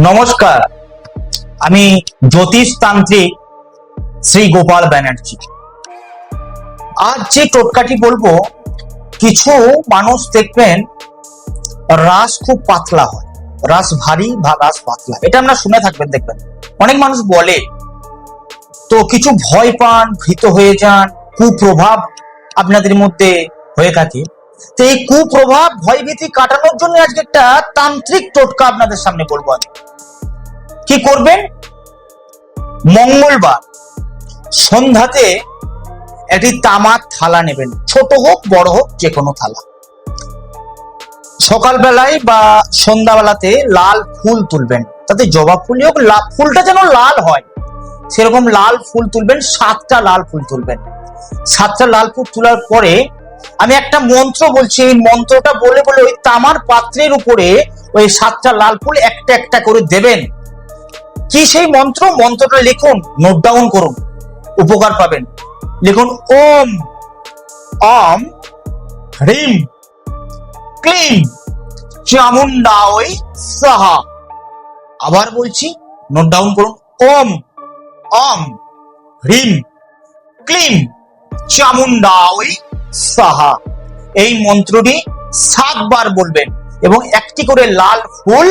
নমস্কার, আমি জ্যোতিষ তান্ত্রিক শ্রী গোপাল ব্যানার্জি। আজ যে টোটকাটি বলবো, কিছু মানুষ দেখবেন রাস খুব পাতলা হয়, রাস ভারী বা রাস পাতলা, এটা আমরা শুনে থাকবেন। দেখবেন অনেক মানুষ বলে, তো কিছু ভয় পান, ভীত হয়ে যান, কুপ্রভাব আপনাদের মধ্যে হয়ে থাকে। তো এই কুপ্রভাব, ভয়ভীতি কাটানোর জন্য আজকে একটা তান্ত্রিক টোটকা আপনাদের সামনে বলবো। আমি কি করবেন? মঙ্গলবার সন্ধ্যাতে একটি তামার থালা নেবেন, ছোট হোক বড় হোক যে কোনো থালা। সকালবেলায় বা সন্ধ্যাবেলাতে লাল ফুল তুলবেন, তাতে জবা ফুলই হোক, ফুলটা যেন লাল হয় সেরকম লাল ফুল তুলবেন। 7টা লাল ফুল তুলবেন। 7টা লাল ফুল তোলার পরে আমি একটা মন্ত্র বলছি, এই মন্ত্রটা বলে বলে ওই তামার পাত্রের উপরে ওই 7টা লাল ফুল একটা একটা করে দেবেন। কি সেই মন্ত্র? মন্ত্রটা লিখুন, নোট ডাউন করুন, উপকার পাবেন। লিখুন ওম অম হ্রিম ক্লিম চামুন্ডায় সাহা। আবার বলছি, নোট ডাউন করুন, ওম অম হ্রিম ক্লিম চামুন্ডায় সাহা। এই মন্ত্রটি 7 বার বলবেন এবং একটি করে লাল ফুল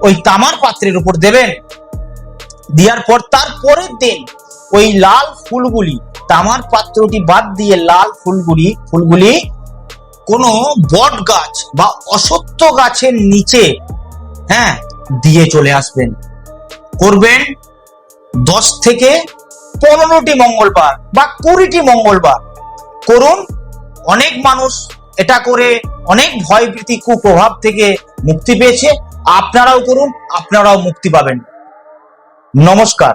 ওই তামার পাত্রের উপর দেবেন। দেওয়ার পর তার পরের দিন ওই লাল ফুলগুলি, তামার পাত্রটি বাদ দিয়ে লাল ফুলগুলি কোনো বট গাছ বা অশ্বত্থ গাছের নিচে দিয়ে চলে আসবেন। করবেন 10 থেকে 15টি মঙ্গলবার বা 20টি মঙ্গলবার করুন। অনেক মানুষ এটা করে অনেক ভয়ভীতি, কুপ্রভাব থেকে মুক্তি পেয়েছে। আপনারাও করুন, আপনারাও মুক্তি পাবেন। নমস্কার।